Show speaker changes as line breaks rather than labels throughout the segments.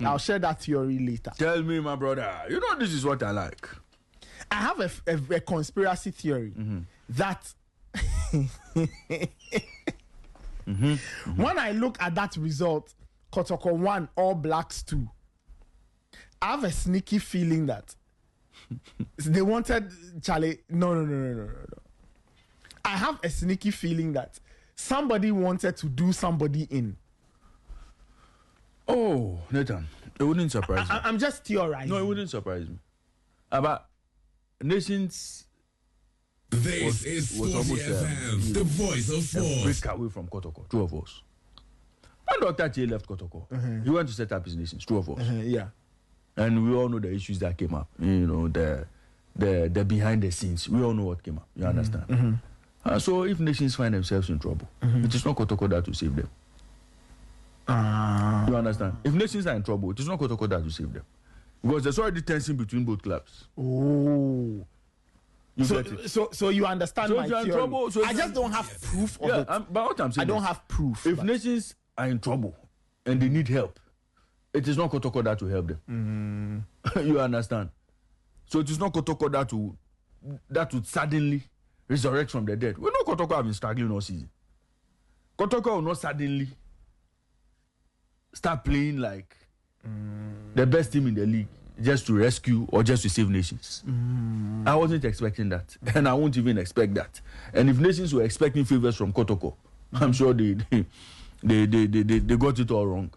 I'll share that theory later.
Tell me, my brother. You know this is what I like.
I have a conspiracy theory that when I look at that result, Kotoko 1, All Blacks 2, I have a sneaky feeling that they wanted Charlie. No. I have a sneaky feeling that somebody wanted to do somebody in.
Oh, Nathan, it wouldn't surprise me.
I'm just theorizing.
No, it wouldn't surprise me. But Nations
This is Sporty FM, the voice of sports.
Break away from Kotoko, two of us. When Dr. J left Kotoko, he went to set up his Nations, two of us.
Yeah.
And we all know the issues that came up. You know, the behind the scenes. We all know what came up. You understand? So if Nations find themselves in trouble, it is not Kotoko that will save them. You understand? If Nations are in trouble, it is not Kotoko that will save them. Because there's already tension between both clubs.
Oh. So you understand my theory.
Trouble,
I just don't have proof of it.
But what I'm saying
I don't have proof.
If Nations are in trouble and they need help, it is not Kotoko that will help them. You understand? So it is not Kotoko that would suddenly resurrect from the dead. We know Kotoko have been struggling all season. Kotoko will not suddenly start playing like the best team in the league just to rescue or just to save Nations. I wasn't expecting that, and I won't even expect that. And if Nations were expecting favors from Kotoko, I'm sure they got it all wrong.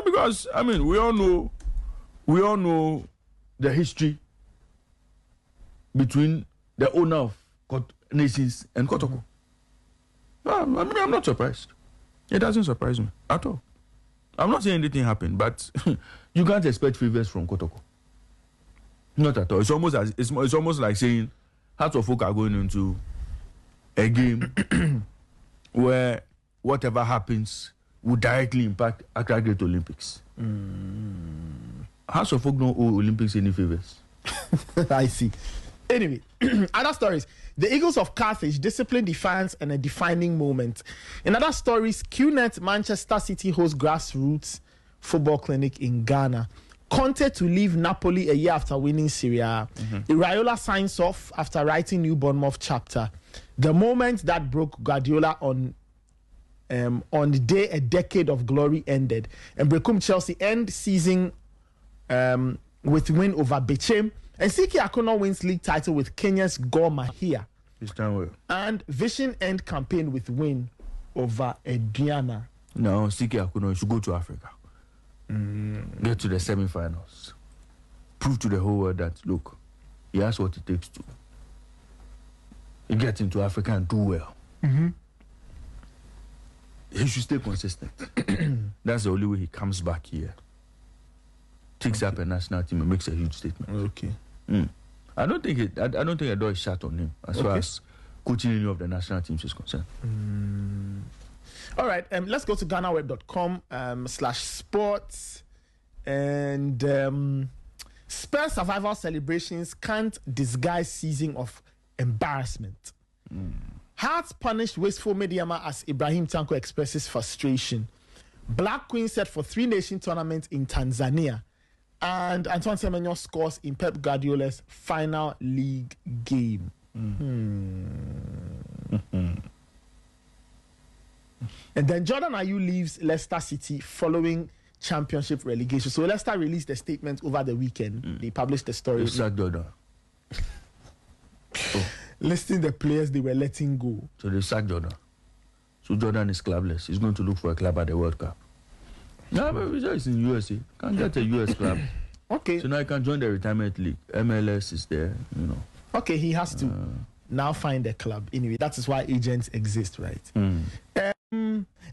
Because I mean, we all know the history between the owner of Nations and Kotoko. I mean, I'm not surprised. It doesn't surprise me at all. I'm not saying anything happened, but you can't expect favors from Kotoko. Not at all. It's almost like saying Hearts of Oak are going into a game where whatever happens will directly impact Accra Great Olympics. Hearts of Oak don't owe Olympics any favors.
I see. Anyway, other stories. The Eagles of Carthage discipline defiance and a defining moment. In other stories, QNet Manchester City hosts grassroots football clinic in Ghana. Conte to leave Napoli a year after winning Serie A. Iraola signs off after writing new Bournemouth chapter. The moment that broke Guardiola on the day a decade of glory ended. And Brecum Chelsea end season with win over Bechem. And Siki Akono wins league title with Kenya's Gor Mahia. And Vision end campaign with win over Adriana.
No, Siki Akono should go to Africa. Get to the semi-finals. Prove to the whole world that, look, he has what it takes to get into Africa and do well. He should stay consistent. That's the only way he comes back here. Takes up a national team and makes a huge statement.
Okay.
I don't think a door is shut on him as far as coaching any of the national teams is concerned.
All right, let's go to GhanaWeb.com/sports and Spurs survival celebrations can't disguise season of embarrassment. Hearts punished wasteful Mediama as Ibrahim Tanko expresses frustration. Black Queen set for 3 Nation tournament in Tanzania. And Antoine Semenyo scores in Pep Guardiola's final league game. And then Jordan Ayew leaves Leicester City following championship relegation. So Leicester released a statement over the weekend. They published the story.
Jordan.
Listing the players they were letting go.
So they sacked Jordan. So Jordan is clubless. He's going to look for a club at the World Cup. No, but he's in USA. Can't get a US club.
Okay.
So now he can join the retirement league. MLS is there, you know.
Okay, he has to now find a club. Anyway, that is why agents exist, right?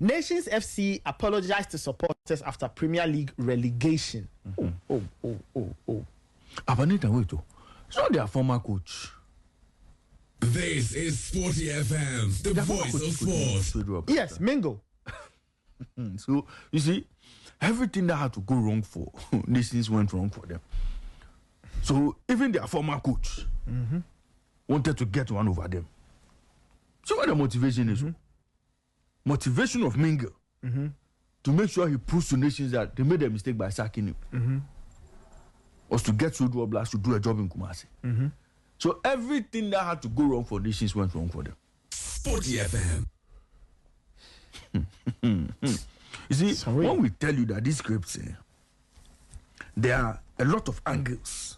Nations FC apologized to supporters after Premier League relegation.
Abanita, wait, it's not their former coach.
This is Sporty FM, the voice of sports.
Yes, Mingo.
So, you see, everything that had to go wrong for Nations went wrong for them. So, even their former coach wanted to get one over them. So, what the motivation is? Motivation of Mingo to to make sure he proves to nations that they made a mistake by sacking him. Was to get Sodro Oblast to do a job in Kumasi. So everything that had to go wrong for nations went wrong for them.
40 FM.
You see, when we tell you that these scripts, there are a lot of angles.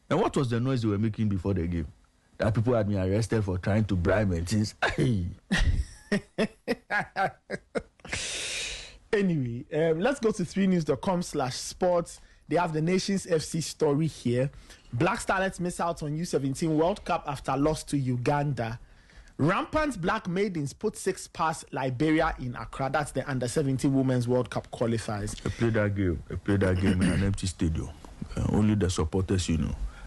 And what was the noise they were making before the game? That people had been arrested for trying to bribe and things.
Anyway, let's go to 3news.com/sports. They have the Nations FC story here. Black Starlets miss out on U17 World Cup after loss to Uganda. Rampant Black Maidens put 6 past Liberia in Accra. That's the Under-17 Women's World Cup qualifiers.
They played that game. They played that game in an empty stadium. Only the supporters,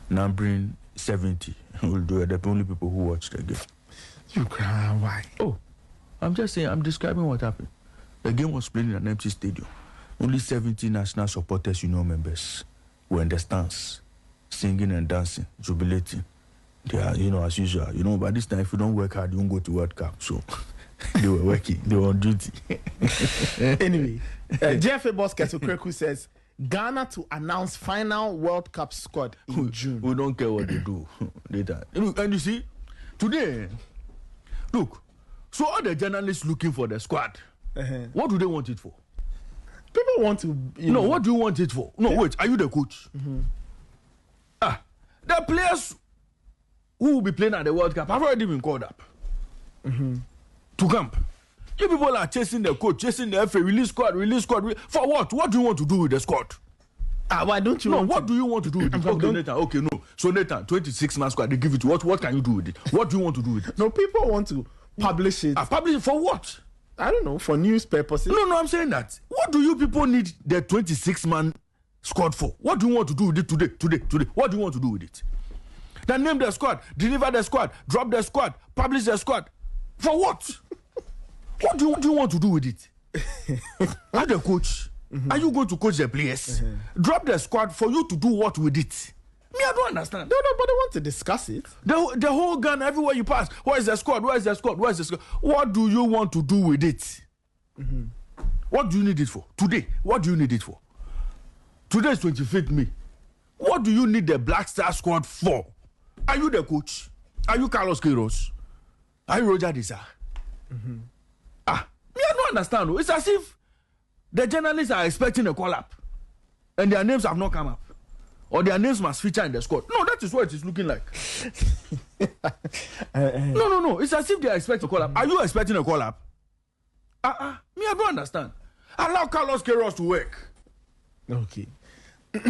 numbering 70, will do it. The only people who watched the game.
You cry, why?
Oh, I'm just saying, I'm describing what happened. The game was played in an empty stadium. Only 70 national supporters, members were in the stands, singing and dancing, jubilating. They are, as usual. By this time, if you don't work hard, you won't go to World Cup. So they were working. They were on duty.
Anyway, JFA boss Keto Kreku says, Ghana to announce final World Cup squad in June.
We don't care what they do later. And you see, today, look, so all the journalists looking for the squad, what do they want it for?
People want to...
No, what do you want it for? No, wait, are you the coach? The players who will be playing at the World Cup have already been called up to camp. You people are chasing the coach, chasing the FA, release squad. For what? What do you want to do with the squad?
Why don't you
what do you want to do with it? Okay, Nathan, okay, no. So Nathan, 26-man squad, they give it to you. What can you do with it? What do you want to do with it?
No, people want to publish it.
Publish it for what?
I don't know, for news purposes.
No, I'm saying that. What do you people need the 26-man squad for? What do you want to do with it today? What do you want to do with it? Then name the squad, deliver the squad, drop the squad, publish the squad. For what? What do you want to do with it? As the coach, are you going to coach the players? Drop the squad for you to do what with it? Me, I don't understand.
No, but they want to discuss it.
The whole gun, everywhere you pass. Where is the squad? Where is the squad? Where is the squad? What do you want to do with it? What do you need it for? Today, what do you need it for? Today is 25th May. What do you need the Black Star squad for? Are you the coach? Are you Carlos Queiroz? Are you Roger Disa? Me, I don't understand. It's as if the journalists are expecting a call-up and their names have not come up. Or their names must feature in the squad. No, that is what it is looking like. No. It's as if they are expecting a call-up. Are you expecting a call-up? Me, I don't understand. Allow Carlos Queiroz to work.
Okay.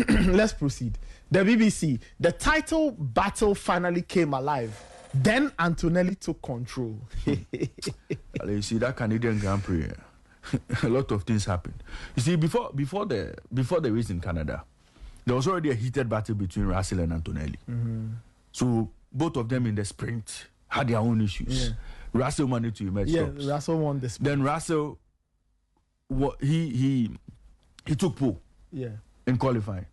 Let's proceed. The BBC, the title battle finally came alive. Then Antonelli took control.
You see, that Canadian Grand Prix, a lot of things happened. You see, before the race in Canada, there was already a heated battle between Russell and Antonelli. So both of them in the sprint had their own issues. Yeah. Russell managed to emerge tops.
Russell won the sprint.
Then Russell, he took pole in qualifying.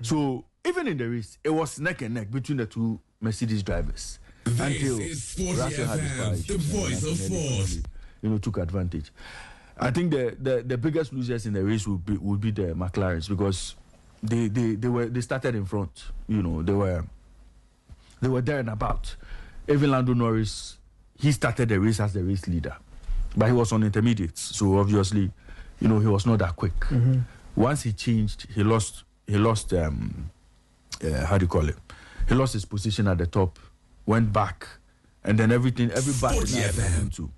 So even in the race, it was neck and neck between the two Mercedes drivers. Until Russell had his
the voice of force.
Took advantage. I think the biggest losers in the race would be the McLarens, because they started in front. They were there and about. Even Lando Norris, he started the race as the race leader, but he was on intermediates, so obviously, he was not that quick. Once he changed, he lost. How do you call it? He lost his position at the top, went back, and then everybody happened to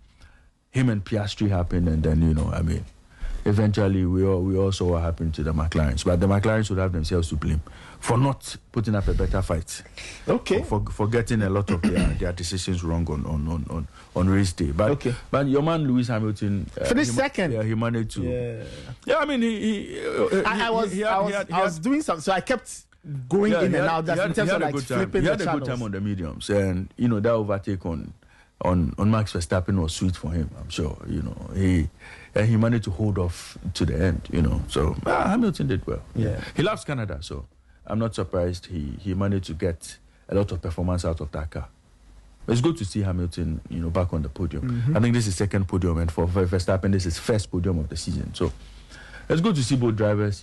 him, and Piastri happened, and then eventually we all saw what happened to the McLarens. But the McLarens would have themselves to blame for not putting up a better fight.
Okay.
For getting a lot of their decisions wrong on race day. But your man Lewis Hamilton
finished second.
Yeah, he managed to. Yeah, I mean
I was doing something, so I kept going in and out. That's in terms of like flipping the channels.
He had a good time on the mediums, and that overtake on Max Verstappen was sweet for him. I'm sure. He managed to hold off to the end. So Hamilton did well.
Yeah,
he loves Canada, so I'm not surprised he managed to get a lot of performance out of that car. It's good to see Hamilton, back on the podium. I think this is second podium, and for Verstappen, this is first podium of the season. So it's good to see both drivers,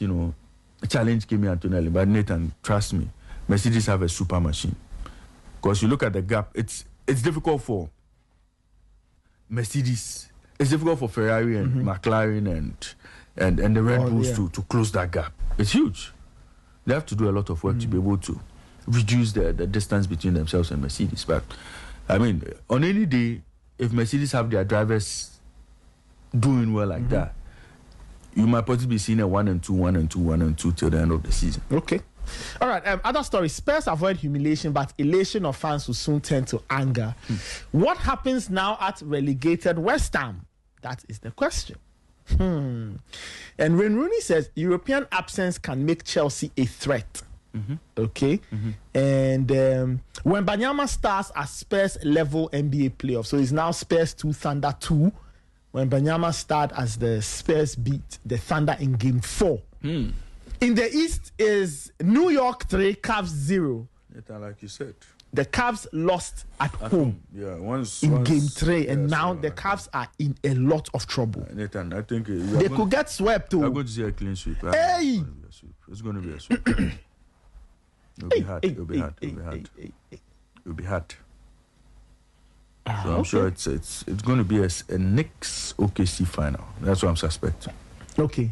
challenge Kimi Antonelli. But Nathan, trust me, Mercedes have a super machine. Because you look at the gap, it's difficult for Mercedes. It's difficult for Ferrari and McLaren and the Red Bulls to close that gap. It's huge. They have to do a lot of work to be able to reduce the distance between themselves and Mercedes. But I mean, on any day, if Mercedes have their drivers doing well like that, you might possibly be seeing a 1-2 till the end of the season.
Okay. All right. Other story. Spurs avoid humiliation, but elation of fans will soon turn to anger. What happens now at relegated West Ham? That is the question. And Wayne Rooney says European absence can make Chelsea a threat. Okay. And when Banyama starts at Spurs level NBA playoff, so it's now Spurs 2, Thunder 2. When Banyama start as the Spurs beat the Thunder in game 4. In the East is New York 3, Cavs 0.
Like you said.
The Cavs lost at home.
Yeah, once
in game 3, and now the Cavs are in a lot of trouble.
Nathan, I think
they could get swept too.
I'm going to see a clean sweep.
Hey!
It's going to be a sweep. It'll be hard. It'll be hard. It'll be hard. So I'm sure it's going to be a Knicks OKC final. That's what I'm suspecting.
Okay.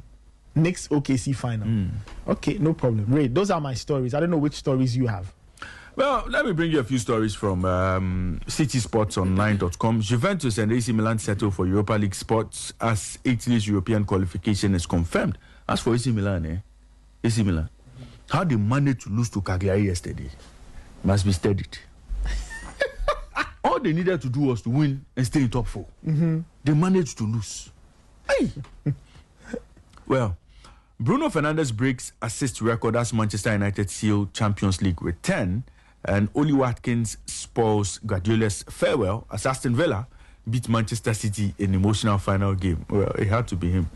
Knicks OKC final. Okay, no problem. Ray, those are my stories. I don't know which stories you have.
Well, let me bring you a few stories from citysportsonline.com. Juventus and AC Milan settle for Europa League spots as Italy's European qualification is confirmed. As for AC Milan, AC Milan, how they managed to lose to Cagliari yesterday must be studied. All they needed to do was to win and stay in top 4. They managed to lose. Hey! Well, Bruno Fernandes breaks assist record as Manchester United seal Champions League with 10, and Oli Watkins spoils Guardiola's farewell as Aston Villa beat Manchester City in emotional final game. Well, it had to be him.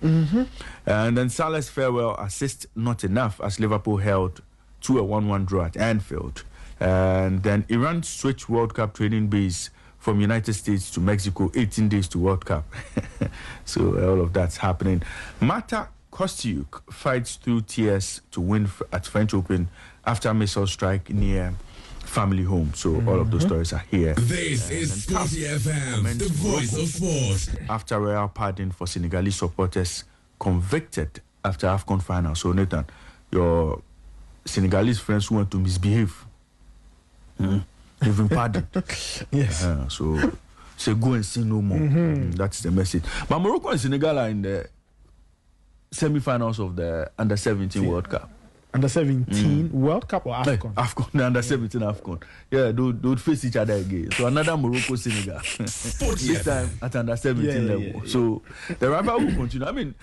And then Salah's farewell assist not enough as Liverpool held to a 1-1 draw at Anfield. And then Iran switched World Cup training base from United States to Mexico, 18 days to World Cup. So all of that's happening. Marta Kostyuk fights through tears to win at French Open after missile strike near family home. So all of those stories are here.
This is Sporty FM, the voice of sport.
After royal pardon for Senegalese supporters convicted after AFCON final. So Nathan, your Senegalese friends who want to misbehave, they've been pardoned.
Yes.
So go and sin no more. That's the message. But Morocco and Senegal are in the semi-finals of the Under-17 World Cup.
Under-17 World Cup or AFCON?
AFCON, the Under-17 AFCON. Yeah, they would face each other again. So another Morocco-Senegal. This time at Under-17 level. So the rivalry will continue. I mean,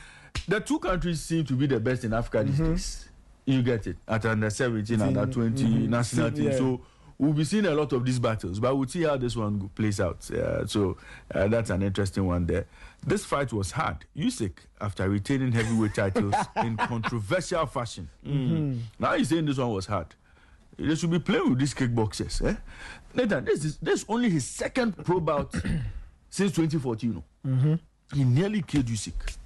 the two countries seem to be the best in Africa these days. You get it. At Under-17, Under-20 national team. So we'll be seeing a lot of these battles, but we'll see how this one plays out. So that's an interesting one there. This fight was hard. Usyk, after retaining heavyweight titles in controversial fashion. Now he's saying this one was hard. They should be playing with these kickboxers. Nathan, this is only his second pro bout since 2014. He nearly killed Usyk.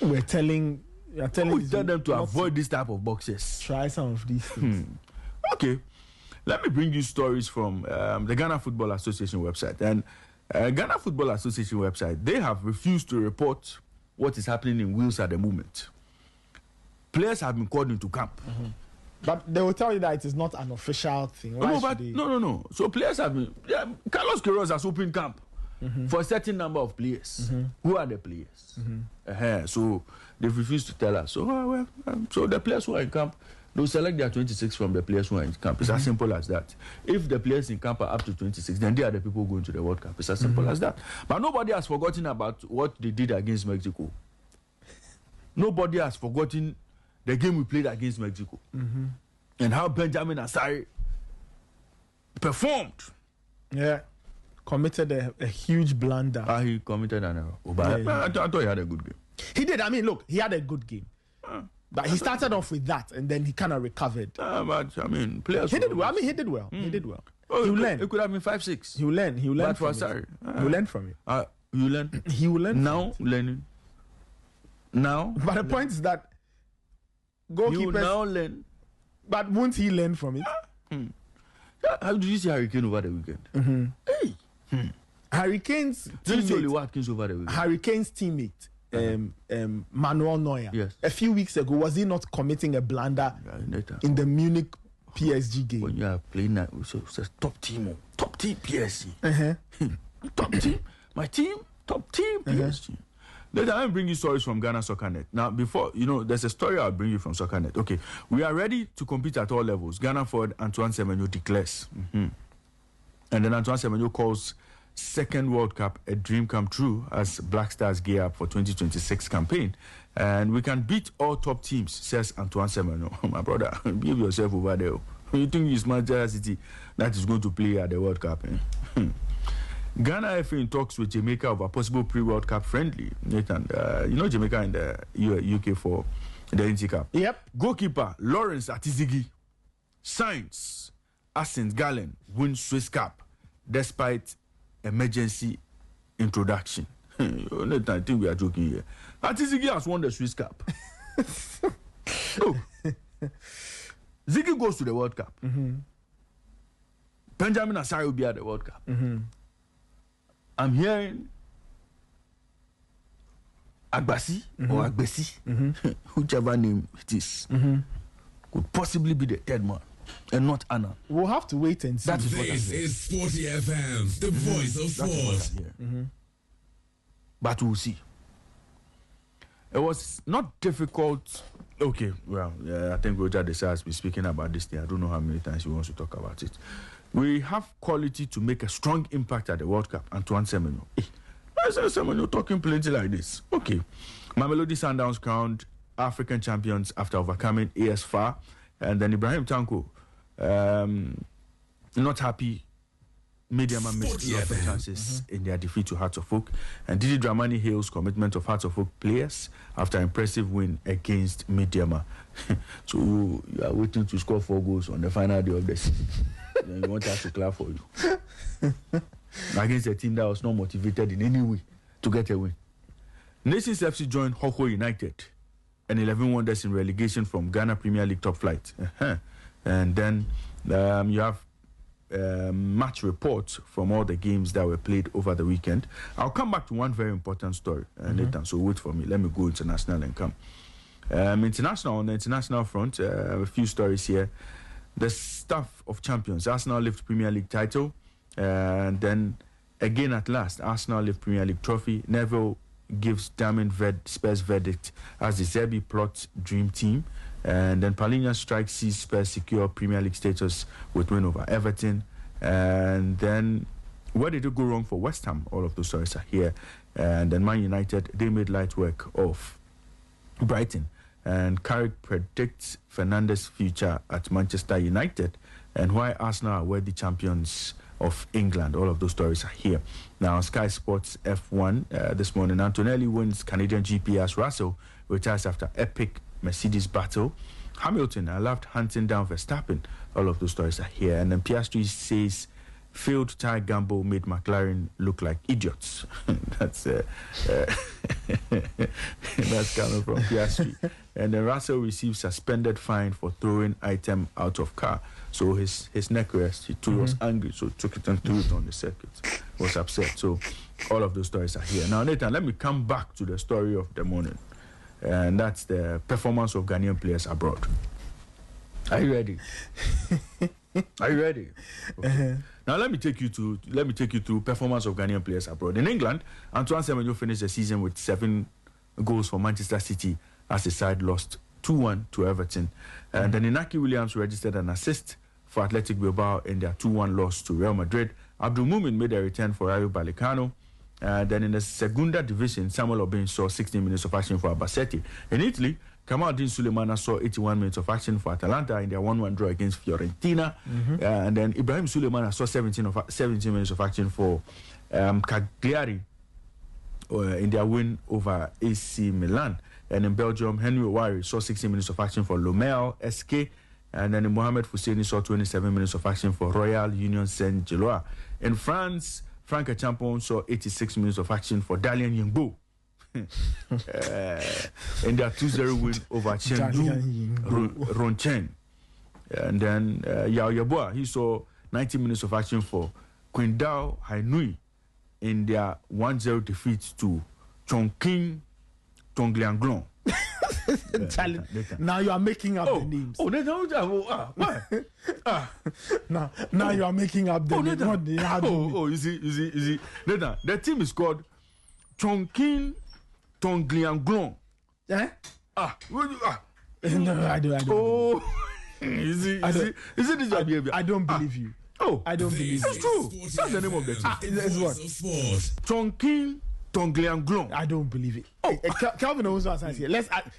We're telling
them to avoid this type of boxers.
Try some of these things.
Okay, let me bring you stories from the Ghana Football Association website. And Ghana Football Association website, they have refused to report what is happening in Wales at the moment. Players have been called into camp.
But they will tell you that it is not an official thing.
No. So players have been... Carlos Queiroz has opened camp for a certain number of players. Who are the players? So they've refused to tell us. So, so the players who are in camp, they'll select their 26 from the players who are in camp. It's as simple as that. If the players in camp are up to 26, then they are the people going to the World Cup. It's as simple as that. But nobody has forgotten about what they did against Mexico. Nobody has forgotten the game we played against Mexico. And how Benjamin Asare performed.
Yeah. Committed a huge blunder.
He committed an error. I thought he had a good game.
He did. I mean, look, he had a good game. But he started off with that, and then he kind of recovered.
But I mean, players.
He did well. I mean, he did well. He did well. He'll learn.
It could have been 5-6.
He'll learn. He'll learn
But for
from
sorry.
it. He'll learn from it.
You learn?
He will learn
Now learning. Now?
But the point is that
You
goalkeepers.
now learn.
But won't he learn from it?
How did you see Harry Kane over the weekend? Hey!
Harry Kane's
Did you see Oli
teammate,
Watkins over the weekend?
Harry Kane's teammate, Manuel Neuer,
Yes.
a few weeks ago, was he not committing a blunder in the Munich PSG game?
When you are playing that, so it's a top team, top team PSG.
Uh-huh.
Top team. My team, top team PSG. Later, I'll bring you stories from Ghana SoccerNet. Now, before, there's a story I'll bring you from SoccerNet. Okay, we are ready to compete at all levels. Ghana forward Antoine Semenyo declares. And then Antoine Semenyo calls second World Cup a dream come true as Black Stars gear up for 2026 campaign. And we can beat all top teams, says Antoine Semenyo. My brother, behave yourself over there. You think it's Manchester City that is going to play at the World Cup? Ghana FA in talks with Jamaica over possible pre-World Cup friendly. Nathan, Jamaica in the UK for the NT Cup.
Yep.
Goalkeeper Lawrence Atizigi signs Arsene Gallen wins Swiss Cup despite emergency introduction. Nathan, I think we are joking here. Atizigi has won the Swiss Cup. Look, Ziggy goes to the World Cup. Benjamin Asare will be at the World Cup. I'm hearing Agbasi or Agbesi, whichever name it is, could possibly be the third man and not Anna.
We'll have to wait and see.
That is what
This is Sporty FM, the voice of sport.
But we'll see. It was not difficult. Okay, well, I think Roger Desa has been speaking about this thing. I don't know how many times he wants to talk about it. We have quality to make a strong impact at the World Cup. Antoine Semenyo. I said Semenyo talking plenty like this. Okay. Mamelodi Sundowns crowned African champions after overcoming AS FAR. And then Ibrahim Tanko, not happy. Mediama missed lots of chances in their defeat to Hearts of Oak. And Didi Dramani hails commitment of Hearts of Oak players after impressive win against Mediama. So you are waiting to score 4 goals on the final day of the season. Then you want us to clap for you. Against a team that was not motivated in any way to get a win. Nations FC joined Hoko United and 11 wonders in relegation from Ghana Premier League top flight. And then you have match reports from all the games that were played over the weekend. I'll come back to one very important story, Nathan, so wait for me. Let me go international and come. On the international front, a few stories here. The staff of champions, Arsenal lift Premier League title, and then again at last, Arsenal lift Premier League trophy. Neville gives damning Spurs verdict as the Zerbi plot dream team. And then Palhinha strikes sees Spurs secure Premier League status with win over Everton. And then where did it go wrong for West Ham? All of those stories are here. And then Man United, they made light work of Brighton. And Carrick predicts Fernandes' future at Manchester United. And why Arsenal are worthy champions of England. All of those stories are here. Now, Sky Sports F1 this morning, Antonelli wins Canadian GP as Russell retires after epic Mercedes battle. Hamilton, I loved hunting down Verstappen. All of those stories are here. And then Piastri says failed tire gamble made McLaren look like idiots. That's that's coming from Piastri. And then Russell received suspended fine for throwing item out of car. So his neck rest, he too was angry, so took it and threw it on the circuit. Was upset. So all of those stories are here. Now, Nathan, let me come back to the story of the morning. And that's the performance of Ghanaian players abroad. Are you ready? Are you ready? Okay. Now let me take you through performance of Ghanaian players abroad. In England, Antoine Semenyo finished the season with 7 goals for Manchester City as the side lost 2-1 to Everton. And then Inaki Williams registered an assist for Athletic Bilbao in their 2-1 loss to Real Madrid. Abdul Mumin made a return for Rayo Vallecano. Then in the Segunda Division, Samuel Obin saw 16 minutes of action for Albacete. In Italy, Kamaldeen Sulemana saw 81 minutes of action for Atalanta in their 1-1 draw against Fiorentina. And then Ibrahim Sulemana saw 17 minutes of action for Cagliari in their win over AC Milan. And in Belgium, Henry Owari saw 16 minutes of action for Lomel SK. And then Mohamed Fousseini saw 27 minutes of action for Royal Union Saint-Gilloise. In France, Franck Champon saw 86 minutes of action for Dalian Yingbo. In their 2-0 win over Chengdu Ronchen. And then Yao Yeboah, he saw 90 minutes of action for Qingdao Hainui in their 1-0 defeat to Chongqing Tonglianglong.
Now you are making up the names. Now you are making up the names.
You see. Nathan, the team is called Chongqing Tonglianglong.
Eh? No, I don't.
Oh, is it this your behavior?
I don't believe you.
Oh,
I don't believe
it's
you.
true. That's the name of the team.
It's what?
Chongqing Tonglianglong.
I don't believe it. Oh, Kelvin also has here.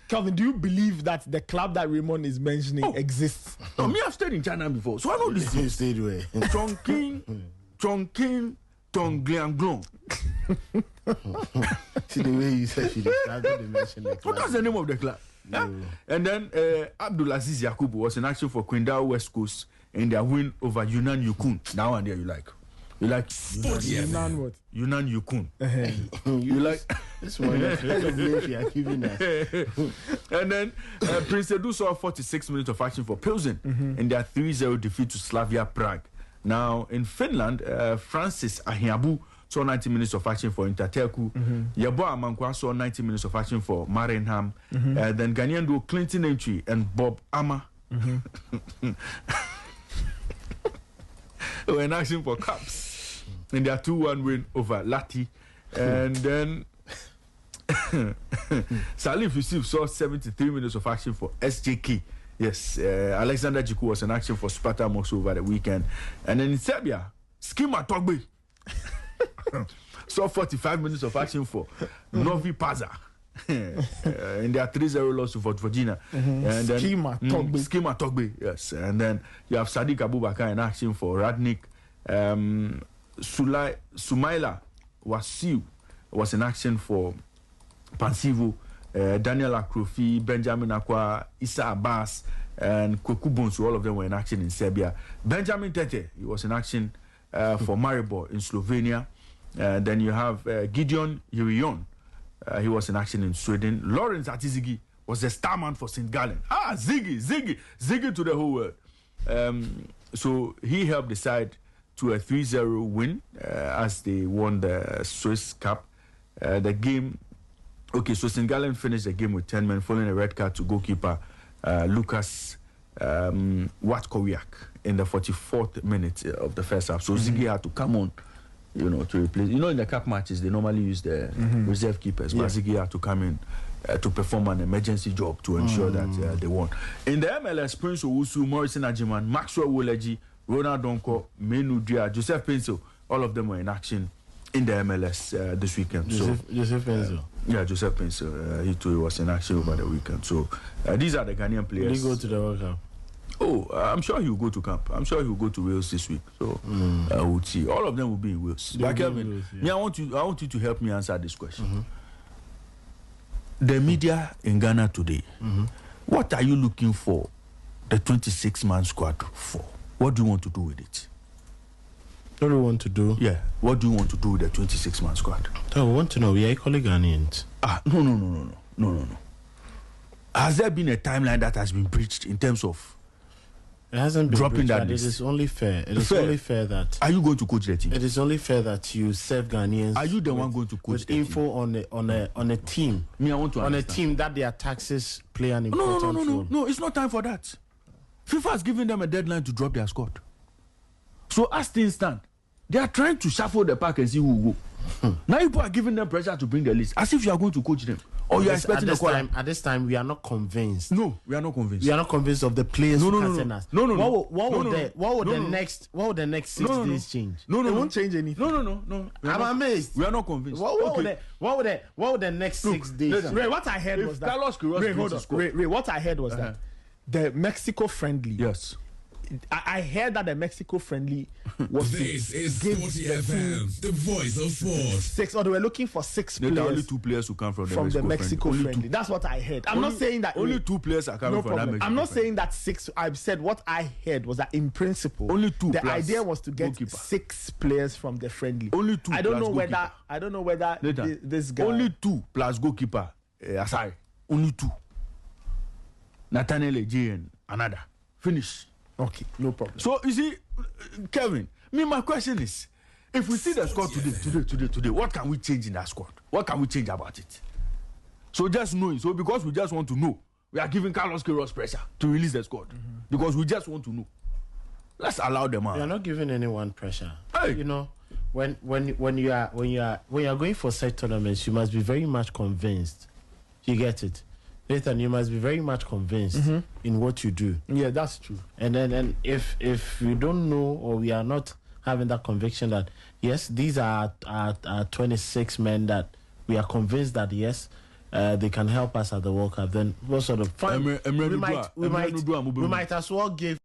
Kelvin, do you believe that the club that Raymond is mentioning exists?
No, me, I've stayed in China before, so I know this.
You stayed where?
Chongqing Tonglianglong.
See the way you said she described it, they mentioned the club.
What's the name of the club?
No.
Huh? And then Abdulaziz Yakubu was in action for Qingdao West Coast in their win over Yunnan Yukon. Now and there, you like
Yunnan what?
Yunnan Yukon. You like
this one? You are giving us.
And then Prince Edu saw 46 minutes of action for Pilsen in their 3-0 defeat to Slavia Prague. Now in Finland, Francis Ahiabu saw 90 minutes of action for Interteku. Yeboah Amankwa saw 90 minutes of action for Marenham. Then Ghanaian duo Clinton Entry and Bob Ama were in action for Caps in their 2-1 win over Lati. And then Salif Yusuf saw 73 minutes of action for SJK. Yes, Alexander Jiku was in action for Sparta Moscow over the weekend. And then in Serbia, Skima Togbe saw 45 minutes of action for Novi Pazar in their 3-0 loss to Vojvodina. And then
Skima
Togbe, yes. And then you have Sadiq Abubakar in action for Radnik. Sumaila Wasiu was in action for Pansivo. Daniel Akrofi, Benjamin Akwa, Issa Abbas, and Kweku Bonsu, all of them were in action in Serbia. Benjamin Tete, he was in action for Maribor in Slovenia. Then you have Gideon Yurion, he was in action in Sweden. Lawrence Atizigi was the star man for St. Gallen. Ziggy to the whole world. So he helped the side to a 3-0 win as they won the Swiss Cup. The game. Okay, so St. Gallen finished the game with 10 men, following a red card to goalkeeper Lucas Watkowiak in the 44th minute of the first half. So Ziggy had to come on, to replace. In the cup matches, they normally use the reserve keepers, but Ziggy had to come in to perform an emergency job to ensure that they won. In the MLS, Prince Owusu, Morrison Ajiman, Maxwell Woleji, Ronald Donko, Menu Dia, Joseph Pencil, all of them were in action in the MLS this weekend.
Joseph Pencil.
Yeah, Joseph Pencil. He too was in action over the weekend. So these are the Ghanaian players.
Will he go to the World Cup?
Oh, I'm sure he will go to camp. I'm sure he will go to Wales this week. So we'll see. All of them will be in Wales. But Kelvin, I want you to help me answer this question. The media in Ghana today, what are you looking for the 26-man squad for? What do you want to do with it?
What do we want to do?
Yeah. What do you want to do with the 26-man squad?
We want to know. We are equally Ghanaians.
No. Has there been a timeline that has been breached in terms of
it hasn't been
dropping
breached,
that
but
list?
It is only fair. It is only fair that.
Are you going to coach the team?
It is only fair that you serve Ghanaians.
Are you the one going to coach
with
the
info
team?
on a team?
Me, I want to
on
understand.
a team that their taxes play an important role.
No, it's not time for that. FIFA has given them a deadline to drop their squad. So as things stand, they are trying to shuffle the pack and see who will go. Now people are giving them pressure to bring the list, as if you are going to coach them, or you are expecting the squad.
At this time, we are not convinced.
No, we are not convinced.
We are not convinced of the players who can send us.
No.
What would the next 6 days change?
It won't change anything.
No.
I'm amazed.
We are not convinced.
What would the next 6 days?
Ray, what I heard was that.
Carlos Queiroz
Ray, what I heard was that the Mexico friendly.
Yes.
I heard that the Mexico friendly was
This is
give
40
the
FM, the voice of sports.
6, or they were looking for 6
There are only
players
2 players who come from
the Mexico
friendly.
friendly. That's what I heard. I'm not saying that
Only 2 players are coming
no
from that
problem.
Mexico
I'm not
friendly.
saying that 6. I've said what I heard was that in principle,
Only 2
the
plus
idea was to get
goalkeeper.
6 players from the friendly.
Only 2
I don't
plus
know whether
goalkeeper.
I don't know whether
Nathan,
this guy
only 2 plus goalkeeper. Asai, only 2. Nathaniel Ejie and another. Finish.
Okay, no problem.
So you see, Kevin, my question is, if we see the squad today, what can we change in that squad? What can we change about it? So just knowing. So because we just want to know, we are giving Carlos Queiroz pressure to release the squad because we just want to know. Let's allow them out.
You're not giving anyone pressure.
Hey.
You know, when you are going for such tournaments, you must be very much convinced. You get it, Nathan. You must be very much convinced in what you do.
Yeah, that's true.
And then if you don't know, or we are not having that conviction that yes, these are 26 men that we are convinced that yes, they can help us at the World Cup, then what sort of fun? We might as well give